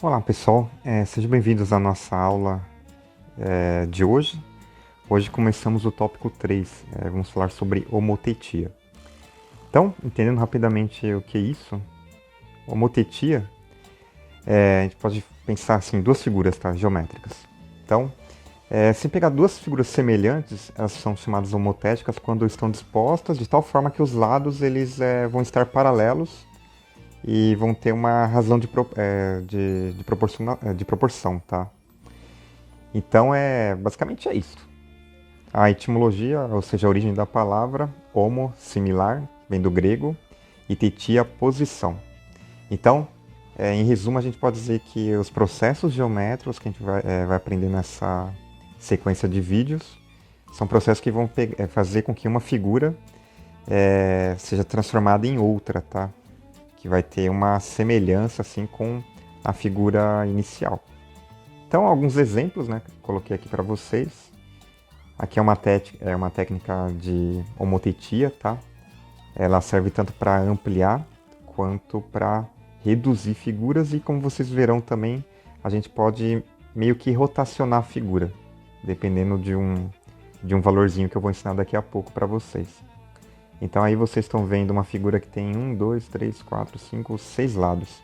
Olá pessoal, sejam bem-vindos à nossa aula de hoje. Hoje começamos o tópico 3, vamos falar sobre homotetia. Então, entendendo rapidamente o que é isso, homotetia, a gente pode pensar assim, duas figuras geométricas. Então, se pegar duas figuras semelhantes, elas são chamadas homotéticas quando estão dispostas de tal forma que os lados eles, vão estar paralelos e vão ter uma razão de proporção, tá? Então, basicamente é isso. A etimologia, ou seja, a origem da palavra homo, similar, vem do grego, e tetia, posição. Então, em resumo, a gente pode dizer que os processos geométricos que a gente vai aprender nessa sequência de vídeos são processos que vão fazer com que uma figura seja transformada em outra, tá? Que vai ter uma semelhança assim com a figura inicial. Então, alguns exemplos, né, que eu coloquei aqui para vocês. Aqui é uma técnica de homotetia, tá? Ela serve tanto para ampliar quanto para reduzir figuras e, como vocês verão também, a gente pode meio que rotacionar a figura, dependendo de um valorzinho que eu vou ensinar daqui a pouco para vocês. Então aí vocês estão vendo uma figura que tem 1, 2, 3, 4, 5, 6 lados.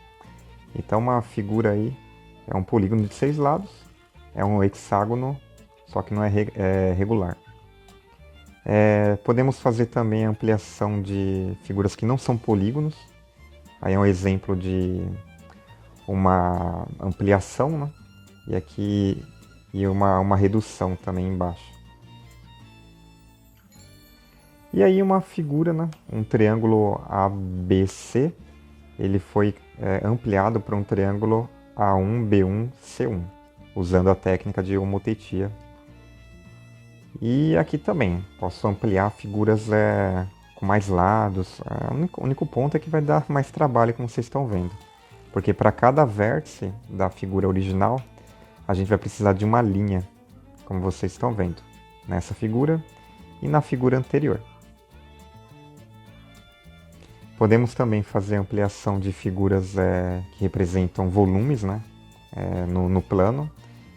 Então uma figura aí é um polígono de 6 lados, é um hexágono, só que não é regular. Podemos fazer também a ampliação de figuras que não são polígonos. Aí é um exemplo de uma ampliação, né? E aqui uma redução também embaixo. E aí uma figura, né? Um triângulo ABC, ele foi ampliado para um triângulo A1B1C1, usando a técnica de homotetia. E aqui também, posso ampliar figuras com mais lados. O único ponto é que vai dar mais trabalho, como vocês estão vendo. Porque para cada vértice da figura original, a gente vai precisar de uma linha, como vocês estão vendo, nessa figura e na figura anterior. Podemos também fazer ampliação de figuras que representam volumes, né, no plano.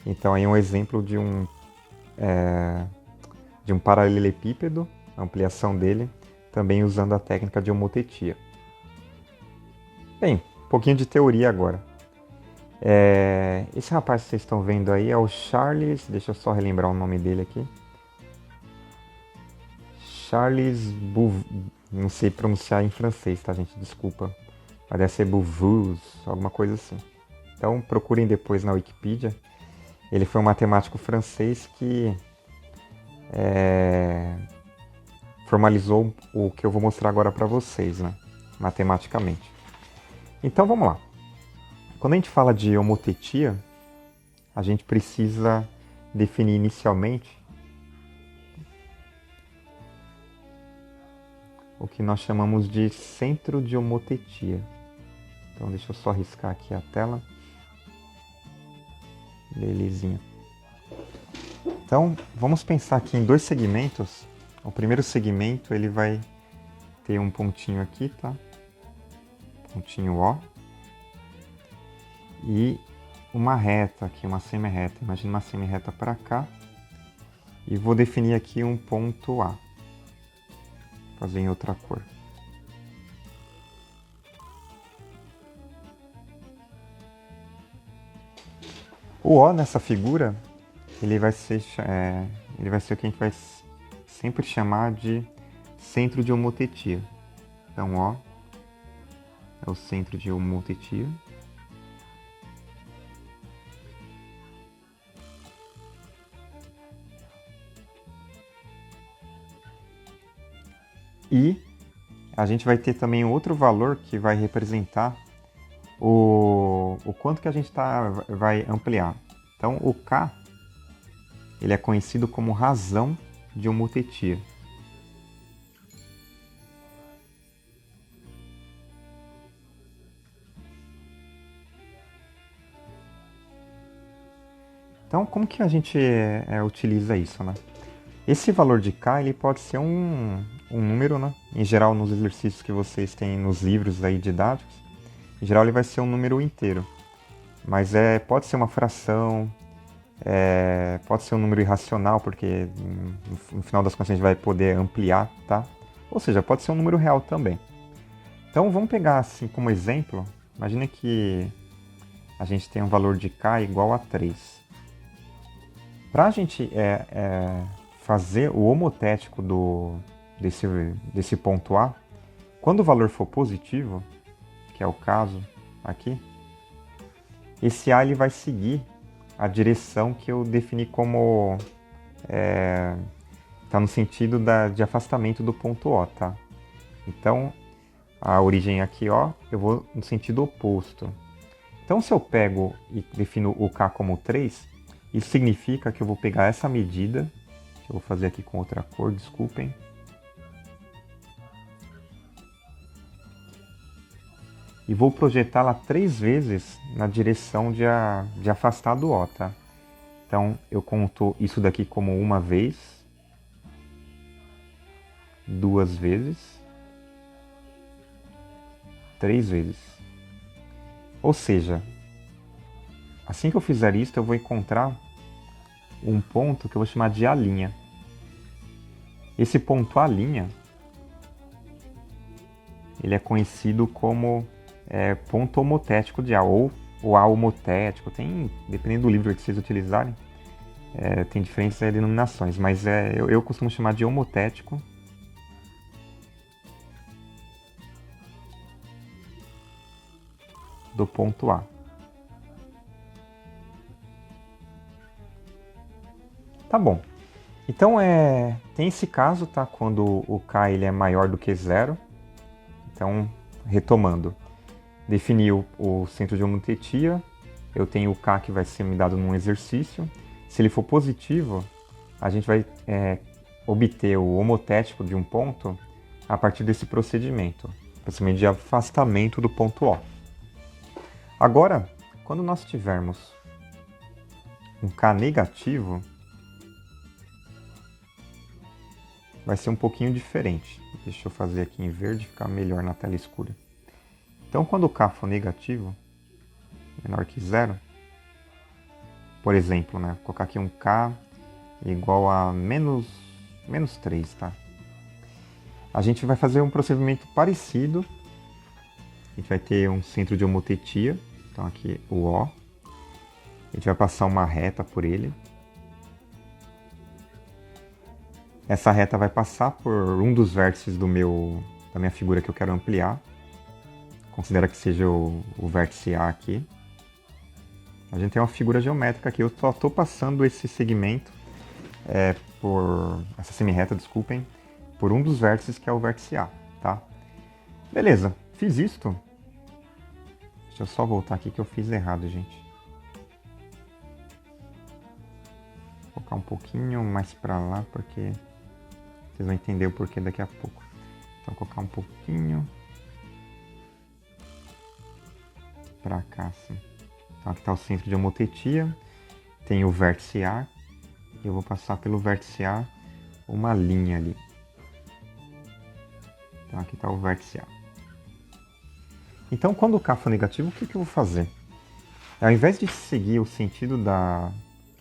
Então aí é um exemplo de um paralelepípedo, a ampliação dele, também usando a técnica de homotetia. Bem, um pouquinho de teoria agora. Esse rapaz que vocês estão vendo aí é o Charles, deixa eu só relembrar o nome dele aqui. Charles não sei pronunciar em francês, tá, gente? Desculpa. Mas deve ser Bouvous, alguma coisa assim. Então procurem depois na Wikipedia. Ele foi um matemático francês que formalizou o que eu vou mostrar agora para vocês, né? Matematicamente. Então vamos lá. Quando a gente fala de homotetia, a gente precisa definir inicialmente o que nós chamamos de centro de homotetia. Então deixa eu só riscar aqui a tela. Belezinha. Então vamos pensar aqui em dois segmentos. O primeiro segmento ele vai ter um pontinho aqui, tá? Pontinho O. E uma reta aqui, uma semi-reta. Imagina uma semi-reta para cá. E vou definir aqui um ponto A. Vou fazer em outra cor. O O nessa figura, ele vai ser o que a gente vai sempre chamar de centro de homotetia. Então, O é o centro de homotetia. E a gente vai ter também outro valor que vai representar o quanto que a gente vai ampliar. Então, o K ele é conhecido como razão de homotetia. Então, como que a gente utiliza isso, né? Esse valor de K ele pode ser um número, né? Em geral, nos exercícios que vocês têm nos livros aí didáticos, em geral ele vai ser um número inteiro. Mas pode ser uma fração, pode ser um número irracional, porque no final das contas a gente vai poder ampliar, tá? Ou seja, pode ser um número real também. Então vamos pegar assim como exemplo, imagine que a gente tem um valor de k igual a 3. Para a gente fazer o homotético desse ponto A, quando o valor for positivo, que é o caso aqui, esse A ele vai seguir a direção que eu defini como está no sentido de afastamento do ponto O, tá? Então, a origem aqui, ó, eu vou no sentido oposto. Então, se eu pego e defino o K como 3, isso significa que eu vou pegar essa medida, que eu vou fazer aqui com outra cor, desculpem. E vou projetá-la 3 vezes na direção de afastar do O, tá? Então, eu conto isso daqui como uma vez, 2 vezes, 3 vezes. Ou seja, assim que eu fizer isso, eu vou encontrar um ponto que eu vou chamar de A'. Esse ponto A', ele é conhecido como ponto homotético de A, ou A homotético. Dependendo do livro que vocês utilizarem, tem diferentes denominações, mas eu costumo chamar de homotético. Do ponto A. Tá bom. Então tem esse caso, tá? Quando o K ele é maior do que 0. Então, retomando. Defini o centro de homotetia. Eu tenho o K que vai ser me dado num exercício. Se ele for positivo, a gente vai obter o homotético de um ponto a partir desse procedimento de afastamento do ponto O. Agora, quando nós tivermos um K negativo, vai ser um pouquinho diferente. Deixa eu fazer aqui em verde, ficar melhor na tela escura. Então, quando o K for negativo, menor que 0, por exemplo, né, vou colocar aqui um K igual a menos 3, tá? A gente vai fazer um procedimento parecido. A gente vai ter um centro de homotetia, então aqui o O. A gente vai passar uma reta por ele. Essa reta vai passar por um dos vértices da minha figura que eu quero ampliar. Considera que seja o vértice A aqui. A gente tem uma figura geométrica aqui. Eu só estou passando esse segmento, essa semirreta, desculpem, por um dos vértices que é o vértice A, tá? Beleza, fiz isto. Deixa eu só voltar aqui que eu fiz errado, gente. Vou colocar um pouquinho mais para lá, porque vocês vão entender o porquê daqui a pouco. Então, vou colocar um pouquinho para cá, assim. Então, aqui está o centro de homotetia. Tem o vértice A. E eu vou passar pelo vértice A uma linha ali. Então, aqui está o vértice A. Então, quando o K for negativo, o que eu vou fazer? Ao invés de seguir o sentido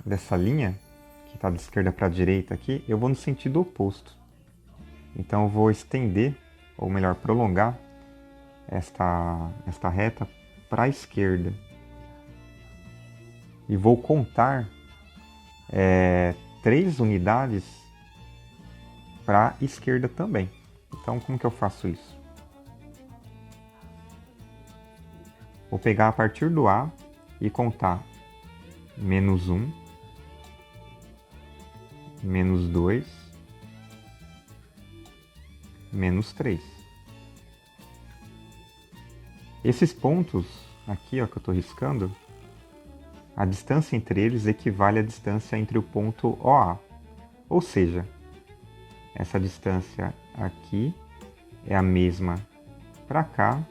dessa linha, que está de esquerda para a direita aqui, eu vou no sentido oposto. Então, eu vou estender, ou melhor, prolongar esta reta para a esquerda. E vou contar 3 unidades para a esquerda também. Então, como que eu faço isso? Vou pegar a partir do A e contar menos 1, menos 2, menos 3. Esses pontos aqui, ó, que eu estou riscando, a distância entre eles equivale à distância entre o ponto OA. Ou seja, essa distância aqui é a mesma para cá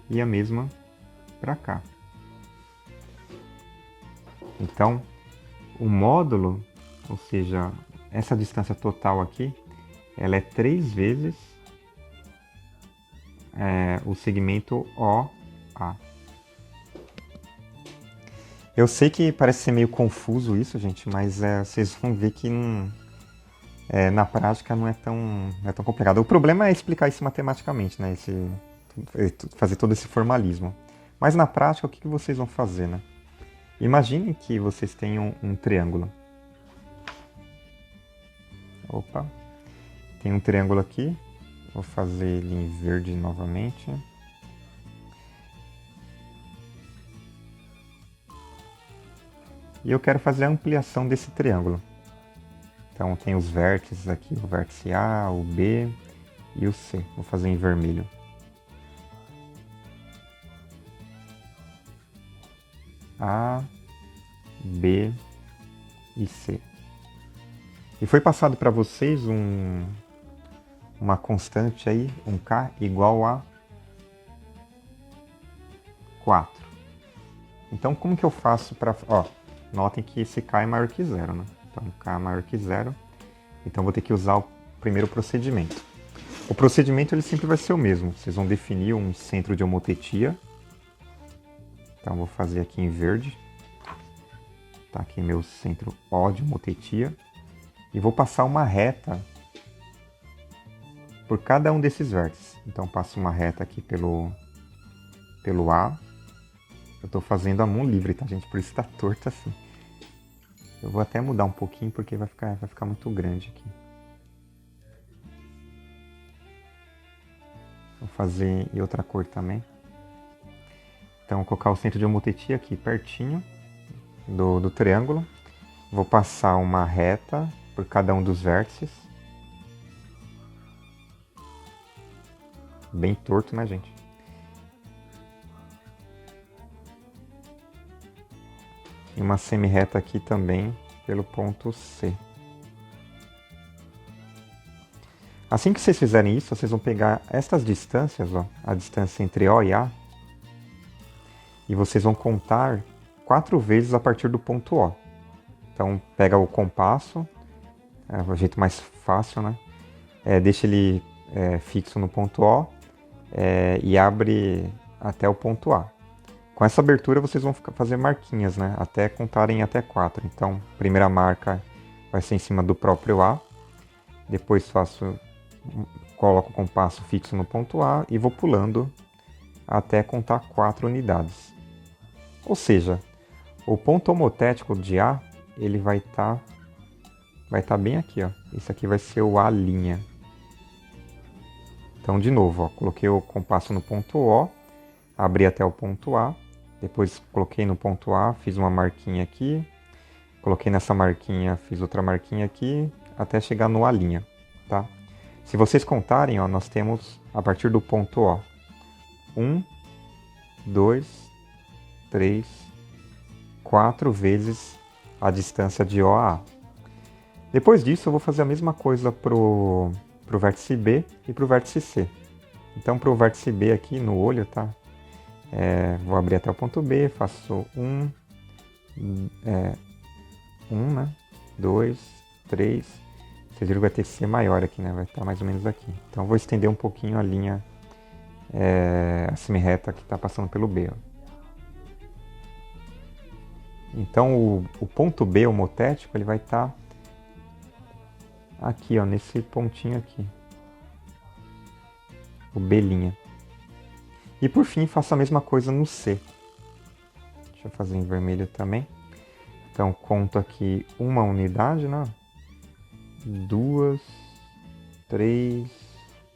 e a mesma para cá. Então, o módulo, ou seja, essa distância total aqui, ela é 3 vezes o segmento OA. Eu sei que parece ser meio confuso isso, gente, mas vocês vão ver que na prática não é tão complicado. O problema é explicar isso matematicamente, né? Fazer todo esse formalismo. Mas na prática, o que vocês vão fazer, né? Imaginem que vocês tenham um triângulo. Opa! Tem um triângulo aqui. Vou fazer ele em verde novamente. E eu quero fazer a ampliação desse triângulo. Então tem os vértices aqui, o vértice A, o B e o C. Vou fazer em vermelho. A, B e C. E foi passado para vocês uma constante aí, um K igual a 4. Então como que eu faço para... Notem que esse K é maior que zero, né? Então K é maior que zero. Então vou ter que usar o primeiro procedimento. O procedimento ele sempre vai ser o mesmo. Vocês vão definir um centro de homotetia. Então vou fazer aqui em verde. Tá aqui meu centro O de homotetia. E vou passar uma reta por cada um desses vértices. Então passo uma reta aqui pelo A. Eu estou fazendo a mão livre, tá, gente? Por isso está torto assim. Eu vou até mudar um pouquinho porque vai ficar muito grande aqui. Vou fazer em outra cor também. Então vou colocar o centro de homotetia aqui pertinho do triângulo. Vou passar uma reta por cada um dos vértices. Bem torto, né, gente? E uma semi-reta aqui também pelo ponto C. Assim que vocês fizerem isso, vocês vão pegar estas distâncias, ó, a distância entre O e A, e vocês vão contar 4 vezes a partir do ponto O. Então pega o compasso, é o jeito mais fácil, né? Deixa ele fixo no ponto O e abre até o ponto A. Com essa abertura vocês vão fazer marquinhas, né? Até contarem até 4. Então, a primeira marca vai ser em cima do próprio A. Depois coloco o compasso fixo no ponto A e vou pulando até contar 4 unidades. Ou seja, o ponto homotético de A, ele vai estar bem aqui, ó. Esse aqui vai ser o A'. Então, de novo, ó, coloquei o compasso no ponto O, abri até o ponto A. Depois coloquei no ponto A, fiz uma marquinha aqui, coloquei nessa marquinha, fiz outra marquinha aqui, até chegar no A', tá? Se vocês contarem, ó, nós temos a partir do ponto O, 1, 2, 3, 4 vezes a distância de O a A. Depois disso eu vou fazer a mesma coisa pro vértice B e pro vértice C. Então pro vértice B aqui no olho, tá? Vou abrir até o ponto B, faço 1, né? 2, 3. Vocês viram que vai ter que ser maior aqui, né? Vai estar mais ou menos aqui. Então vou estender um pouquinho a linha a semi-reta que está passando pelo B. Ó. Então o ponto B homotético ele vai estar aqui, ó, nesse pontinho aqui. O B'. E por fim, faço a mesma coisa no C. Deixa eu fazer em vermelho também. Então, conto aqui uma unidade, né? 2, 3,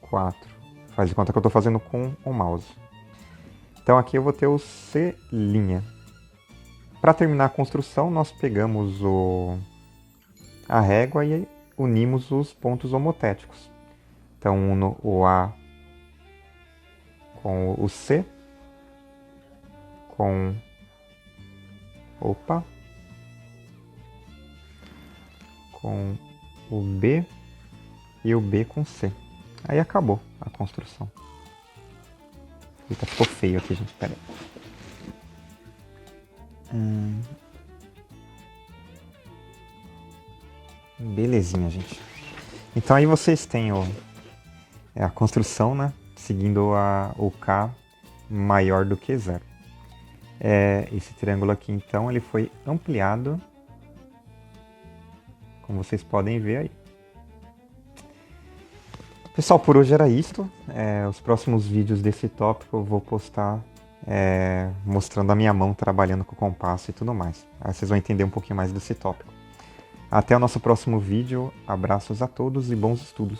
4. Faz de conta que eu estou fazendo com o mouse. Então, aqui eu vou ter o C'. Para terminar a construção, nós pegamos a régua e unimos os pontos homotéticos. Então, uno o A com o C, com o B e o B com C. Aí acabou a construção. Eita, ficou feio aqui, gente. Pera aí. Belezinha, gente. Então aí vocês têm a construção, né? Seguindo o K maior do que 0. Esse triângulo aqui, então, ele foi ampliado, como vocês podem ver aí. Pessoal, por hoje era isto. Os próximos vídeos desse tópico eu vou postar mostrando a minha mão trabalhando com o compasso e tudo mais. Aí vocês vão entender um pouquinho mais desse tópico. Até o nosso próximo vídeo. Abraços a todos e bons estudos.